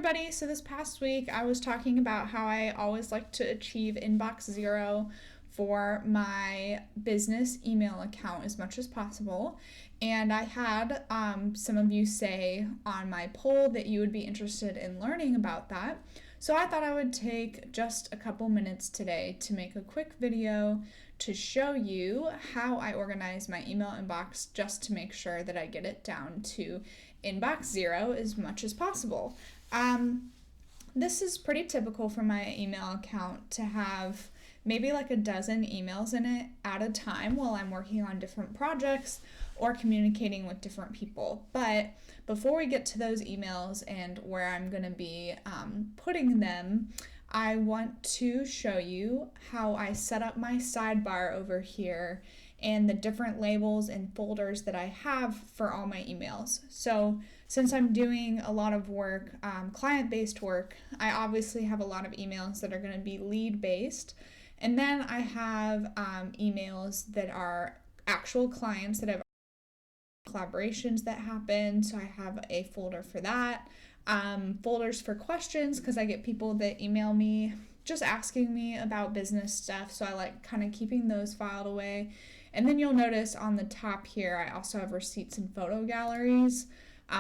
everybody. So this past week I was talking about how I always like to achieve inbox zero for my business email account as much as possible. And I had some of you say on my poll that you would be interested in learning about that. So I thought I would take just a couple minutes today to make a quick video to show you how I organize my email inbox just to make sure that I get it down to inbox zero as much as possible. This is pretty typical for my email account to have maybe like a dozen emails in it at a time while I'm working on different projects or communicating with different people. But before we get to those emails and where I'm going to be putting them, I want to show you how I set up my sidebar over here and the different labels and folders that I have for all my emails. So since I'm doing a lot of work, client-based work, I obviously have a lot of emails that are going to be lead-based. And then I have emails that are actual clients that have collaborations that happen. So I have a folder for that. Folders for questions, because I get people that email me just asking me about business stuff. So I like kind of keeping those filed away. And then you'll notice on the top here, I also have receipts and photo galleries.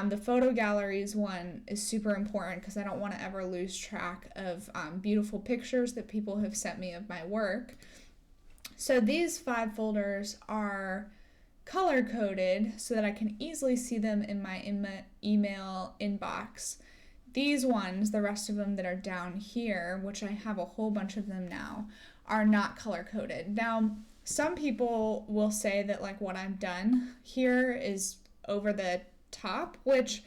The photo galleries one is super important because I don't want to ever lose track of beautiful pictures that people have sent me of my work. So these 5 folders are color coded so that I can easily see them in my email inbox. These ones, the rest of them that are down here, which I have a whole bunch of them now, are not color coded. Now, some people will say that like what I've done here is over the top, which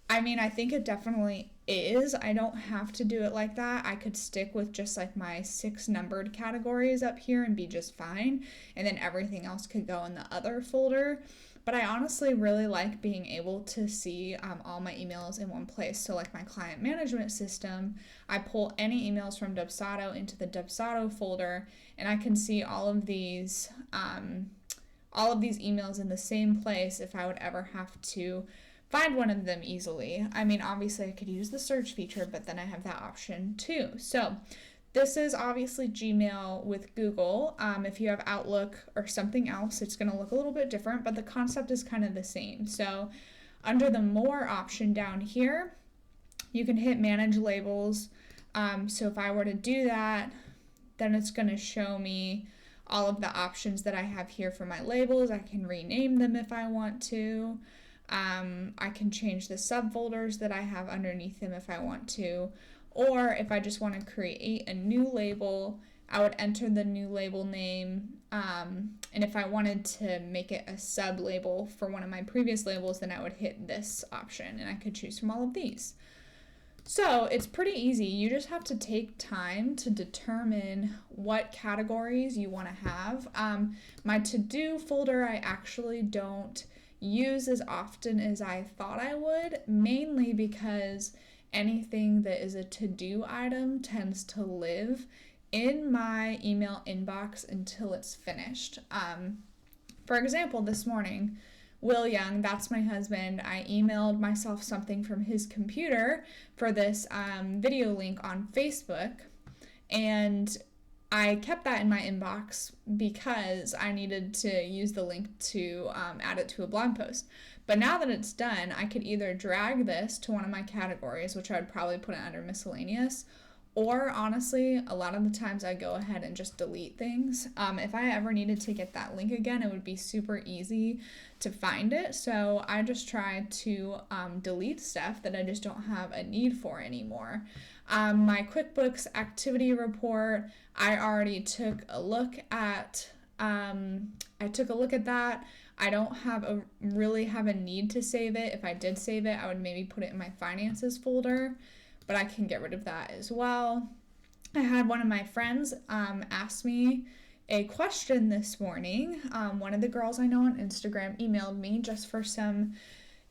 I think it definitely is. I don't have to do it like that. I could stick with just like my 6 numbered categories up here and be just fine, and then everything else could go in the other folder. But I honestly really like being able to see all my emails in one place. So like my client management system, I pull any emails from Dubsado into the Dubsado folder, and I can see all of these emails in the same place if I would ever have to find one of them easily. Obviously I could use the search feature, but then I have that option too. So this is obviously Gmail with Google. If you have Outlook or something else, it's going to look a little bit different, but the concept is kind of the same. So under the More option down here, you can hit Manage Labels. So if I were to do that, then it's going to show me all of the options that I have here for my labels. I can rename them if I want to. I can change the subfolders that I have underneath them if I want to. Or if I just want to create a new label, I would enter the new label name. And if I wanted to make it a sub-label for one of my previous labels, then I would hit this option and I could choose from all of these. So it's pretty easy. You just have to take time to determine what categories you want to have. My to-do folder I actually don't use as often as I thought I would, mainly because anything that is a to-do item tends to live in my email inbox until it's finished. For example, this morning, Will Young, that's my husband, I emailed myself something from his computer for this video link on Facebook, and I kept that in my inbox because I needed to use the link to add it to a blog post. But now that it's done, I could either drag this to one of my categories, which I would probably put it under miscellaneous, or honestly, a lot of the times I go ahead and just delete things. If I ever needed to get that link again, it would be super easy to find it. So I just try to delete stuff that I just don't have a need for anymore. My QuickBooks activity report, I already took a look at. That. I don't really have a need to save it. If I did save it, I would maybe put it in my finances folder, but I can get rid of that as well. I had one of my friends ask me a question this morning. One of the girls I know on Instagram emailed me just for some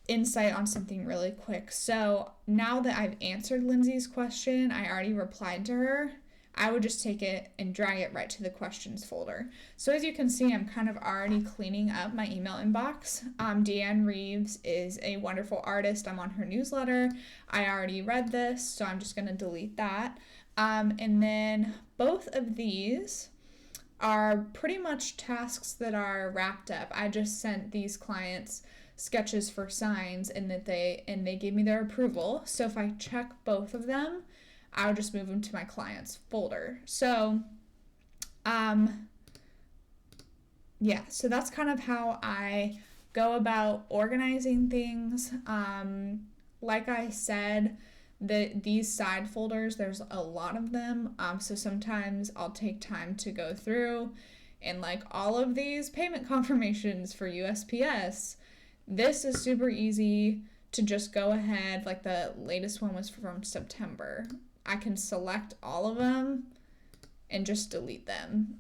insight on something really quick. So now that I've answered Lindsay's question, I already replied to her. I would just take it and drag it right to the questions folder. So as you can see, I'm kind of already cleaning up my email inbox. Deanne Reeves is a wonderful artist. I'm on her newsletter. I already read this, so I'm just going to delete that. And then both of these are pretty much tasks that are wrapped up. I just sent these clients sketches for signs and they gave me their approval. So if I check both of them, I'll just move them to my clients folder. So so that's kind of how I go about organizing things. Like I said, these side folders, there's a lot of them. So sometimes I'll take time to go through and like all of these payment confirmations for USPS. This is super easy to just go ahead. Like the latest one was from September. I can select all of them and just delete them.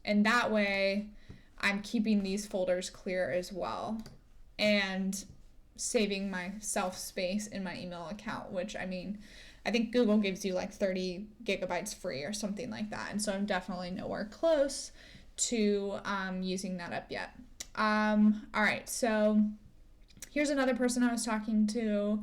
And that way I'm keeping these folders clear as well and saving myself space in my email account, which I mean, I think Google gives you like 30 gigabytes free or something like that. And so I'm definitely nowhere close to using that up yet. All right, so here's another person I was talking to.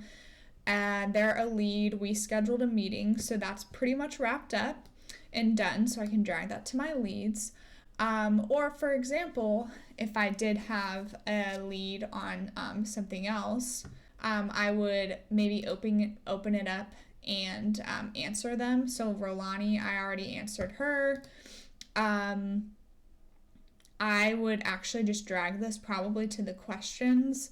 They're a lead. We scheduled a meeting, so that's pretty much wrapped up and done, so I can drag that to my leads. Or for example, if I did have a lead on something else, I would maybe open it up and answer them. So Rolani, I already answered her. I would actually just drag this probably to the questions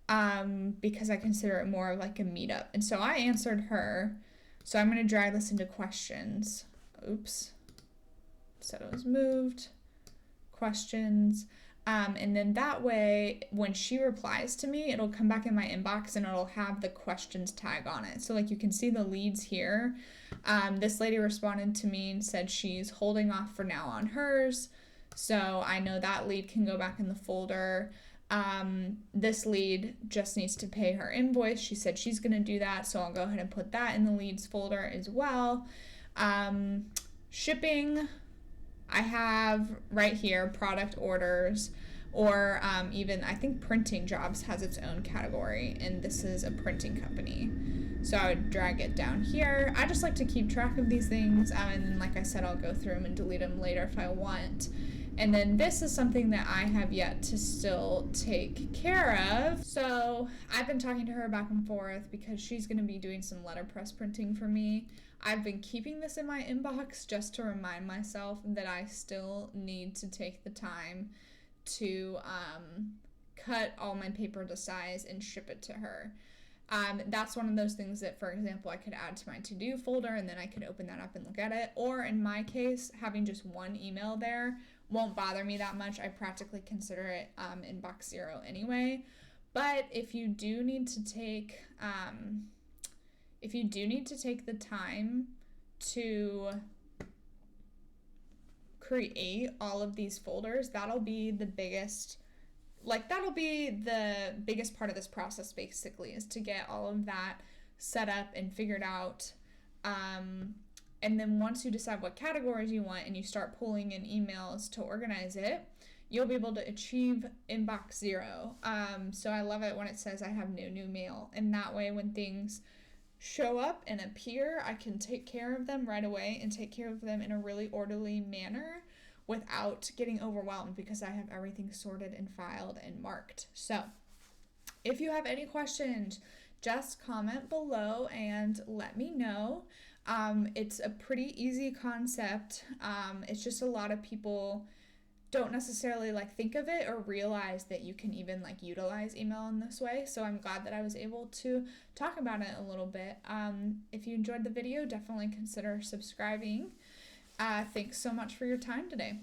because I consider it more of like a meetup. And so I answered her. So I'm going to drag this into questions. Oops. So it was moved. Questions. And then that way, when she replies to me, it'll come back in my inbox and it'll have the questions tag on it. So like you can see the leads here. This lady responded to me and said she's holding off for now on hers. So I know that lead can go back in the folder. This lead just needs to pay her invoice. She said she's going to do that. So I'll go ahead and put that in the leads folder as well. Shipping, I have right here product orders, or even I think printing jobs has its own category, and this is a printing company. So I would drag it down here. I just like to keep track of these things, and then like I said, I'll go through them and delete them later if I want. And then this is something that I have yet to still take care of. So I've been talking to her back and forth because she's going to be doing some letterpress printing for me. I've been keeping this in my inbox just to remind myself that I still need to take the time to cut all my paper to size and ship it to her. That's one of those things that, for example, I could add to my to-do folder and then I could open that up and look at it. Or in my case, having just one email there won't bother me that much. I practically consider it inbox zero anyway. But if you do need to take the time to create all of these folders, that'll be the biggest part of this process, basically, is to get all of that set up and figured out. And then once you decide what categories you want and you start pulling in emails to organize it, you'll be able to achieve inbox zero. So I love it when it says I have no new mail. And that way, when things show up and appear, I can take care of them right away and take care of them in a really orderly manner without getting overwhelmed because I have everything sorted and filed and marked. So if you have any questions, just comment below and let me know. It's a pretty easy concept. It's just a lot of people don't necessarily think of it or realize that you can even utilize email in this way. So I'm glad that I was able to talk about it a little bit. If you enjoyed the video, definitely consider subscribing. Thanks so much for your time today.